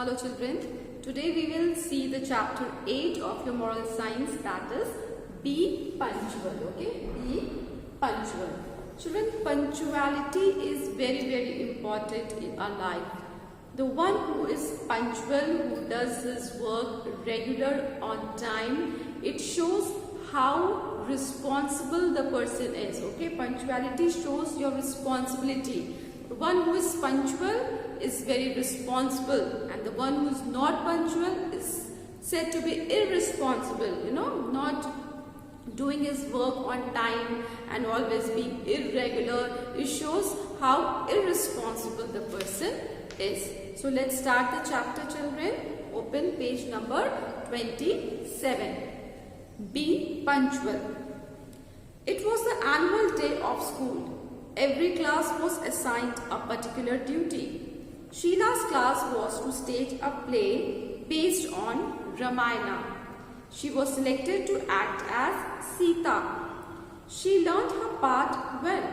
Hello children, today we will see the chapter 8 of your moral science, that is be punctual, okay? Be punctual. Children, punctuality is very important in our life. The one who is punctual, who does his work regular on time, it shows how responsible the person is, okay? Punctuality shows your responsibility. The one who is punctual is very responsible, and the one who is not punctual is said to be irresponsible, not doing his work on time and always being irregular. It shows how irresponsible the person is. So let's start the chapter, children. Open page number 27. Be punctual. It was the annual day of school. Every class was assigned a particular duty. Sheila's class was to stage a play based on Ramayana. She was selected to act as Sita. She learned her part well.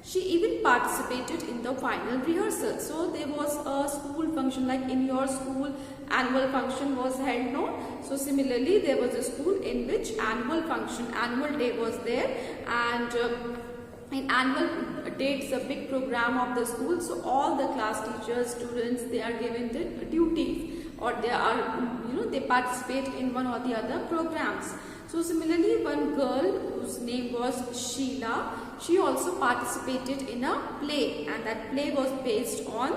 She even participated in the final rehearsal. So there was a school function, like in your school annual function was held, no? So similarly there was a school in which annual function, annual day was there, and in annual day it's a big program of the school. So all the class teachers, students, they are given the duties, or they are, they participate in one or the other programs. So similarly, one girl whose name was Sheila, she also participated in a play, and that play was based on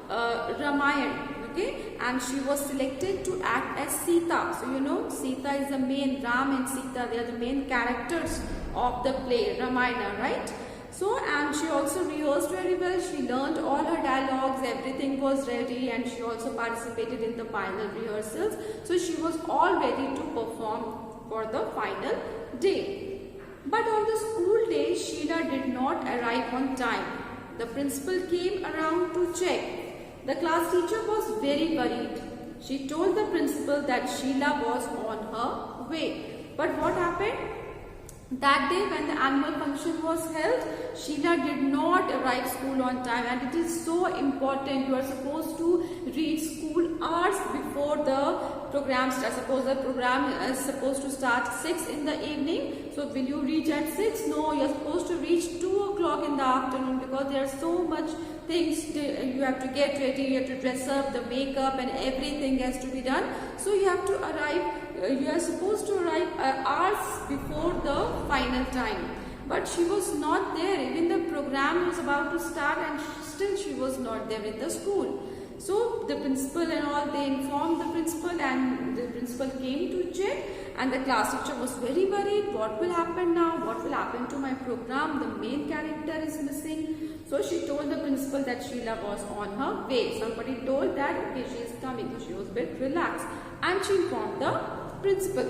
Ramayana. Okay, and she was selected to act as Sita. So Sita is the main, Ram and Sita, they are the main characters of the play Ramayana, right? So, and she also rehearsed very well. She learned all her dialogues, everything was ready, and she also participated in the final rehearsals. So she was all ready to perform for the final day. But on the school day, Sheila did not arrive on time. The principal came around to check. The class teacher was very worried. She told the principal that Sheila was on her way. But what happened? That day when the annual function was held, Sheila did not arrive school on time, and it is so important. You are supposed to reach school hours before the program starts. Suppose the program is supposed to start 6 in the evening. So will you reach at 6? No, you are supposed to reach 2 o'clock in the afternoon, because there are so much things you have to get ready, you have to dress up, the makeup and everything has to be done. So you have to arrive, you are supposed to arrive hours before the final time. But she was not there. Even the program was about to start, and still she was not there in the school. So the principal and all, they informed the principal, and the principal came to check, and the class teacher was very worried. What will happen now? What will happen to my program? The main character is missing. So she told the principal that Sheila was on her way. Somebody told that, okay, she is coming. So she was a bit relaxed, and she informed the principal.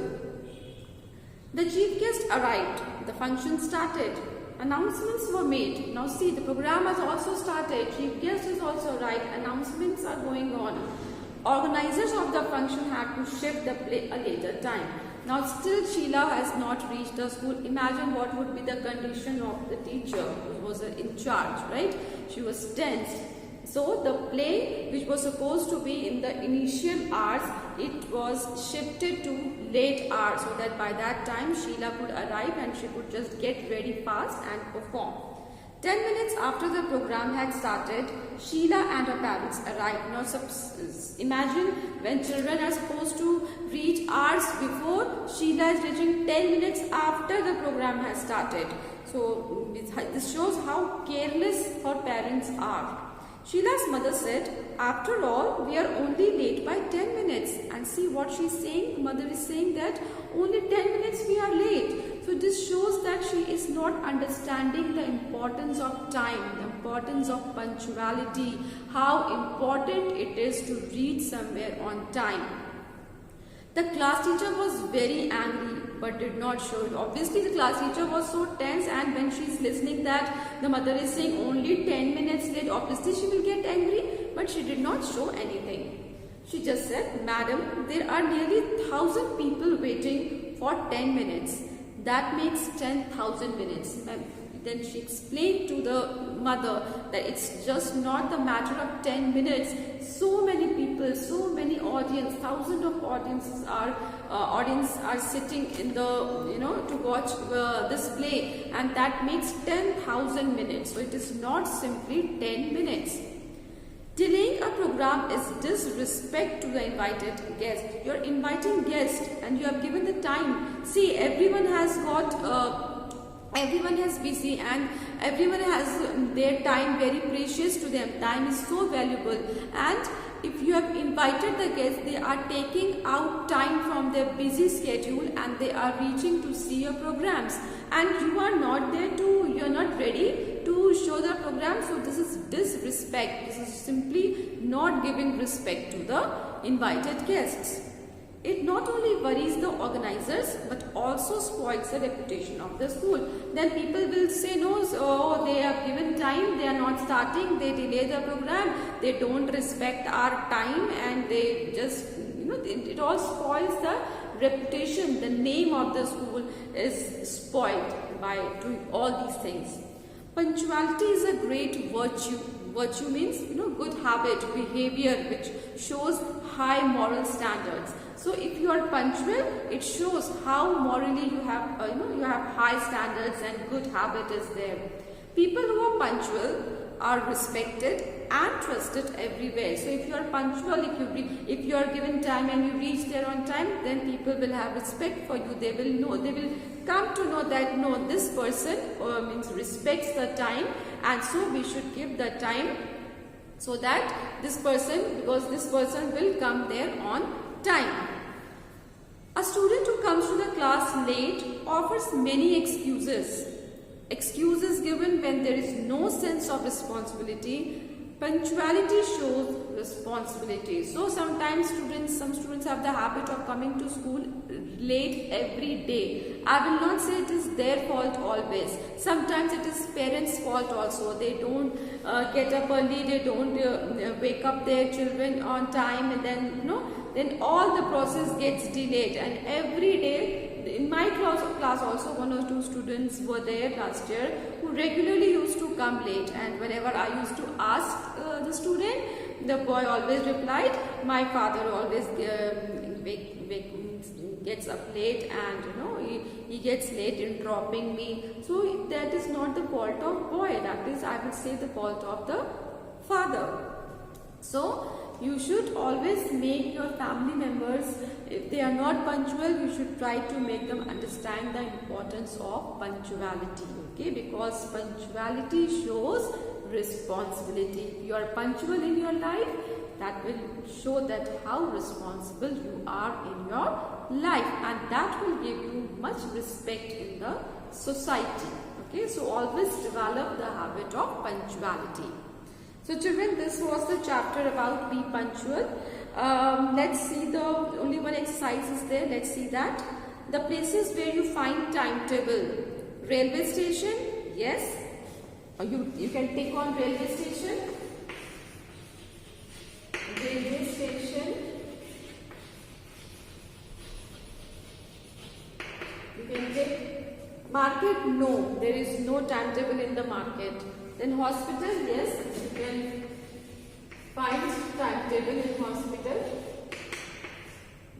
The chief guest arrived. The function started. Announcements were made. Now see, the program has also started. Chief guest is also arrived. Announcements are going on. Organizers of the function had to shift the play a later time. Now still Sheila has not reached the school. Imagine what would be the condition of the teacher who was in charge, right? She was tense. So the play, which was supposed to be in the initial hours, it was shifted to late hours, so that by that time Sheila could arrive and she could just get ready fast and perform. 10 minutes after the program had started, Sheila and her parents arrived. Now imagine when children are supposed to reach hours before, Sheila is reaching 10 minutes after the program has started. So this shows how careless her parents are. Sheila's mother said, after all, we are only late by 10 minutes. And see what she's saying? The mother is saying that only 10 minutes we are late. So this shows that she is not understanding the importance of time, the importance of punctuality, how important it is to reach somewhere on time. The class teacher was very angry, but did not show it. Obviously, the class teacher was so tense, and when she is listening that the mother is saying only 10 minutes late, obviously she will get angry, but she did not show anything. She just said, Madam, there are nearly 1,000 people waiting for 10 minutes. That makes 10,000 minutes. then she explained to the mother that it's just not the matter of 10 minutes. So many people, so many audience, thousands of audience are sitting in the, to watch this play, and that makes 10,000 minutes. So it is not simply 10 minutes. Delaying a program is disrespect to the invited guest. You're inviting guests and you have given the time. See, everyone has busy, and everyone has their time very precious to them. Time is so valuable, and if you have invited the guests, they are taking out time from their busy schedule and they are reaching to see your programs, and you are not there you are not ready to show the program. So this is disrespect. This is simply not giving respect to the invited guests. It not only worries the organizers but also spoils the reputation of the school. Then people will say, no, so they have given time, they are not starting, they delay the program, they don't respect our time, and they just, it all spoils the reputation. The name of the school is spoiled by doing all these things. Punctuality is a great virtue. Virtue means, good habit, behavior which shows high moral standards. So if you are punctual, it shows how morally you have, you have high standards and good habit is there. People who are punctual are respected and trusted everywhere. So if you are punctual, if you are given time and you reach there on time, then people will have respect for you. They will come to know that no, this person means respects the time, and so we should give the time so that because this person will come there on time. A student who comes to the class late offers many excuses. Excuses given when there is no sense of responsibility. Punctuality shows responsibility. So sometimes some students have the habit of coming to school late every day. I will not say it is their fault always. Sometimes it is parents' fault also. They don't get up early, they don't wake up their children on time, and then all the process gets delayed. And every day, in my class also, one or two students were there last year who regularly used to come late, and whenever I used to ask the student, the boy always replied, my father always gets up late, and he gets late in dropping me. So that is not the fault of boy, that is, I would say, the fault of the father. So you should always make your family members, if they are not punctual, you should try to make them understand the importance of punctuality, okay? Because punctuality shows responsibility. If you are punctual in your life, that will show that how responsible you are in your life, and that will give you much respect in the society, okay? So always develop the habit of punctuality. So children, this was the chapter about be punctual. Let's see, only one exercise is there. Let's see that. The places where you find timetable. Railway station, yes. You can tick on railway station. Railway station. You can tick. Market, no. There is no timetable in the market. Then hospital, yes, you can find timetable in hospital.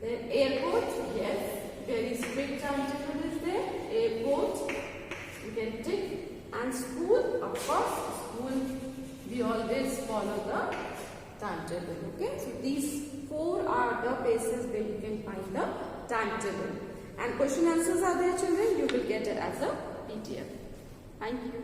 Then airport, yes, very strict timetable is there. Airport, you can tick. And school, of course, school, we always follow the timetable, okay. So these 4 are the places where you can find the timetable. And question answers are there, children. You will get it as a PDF. Thank you.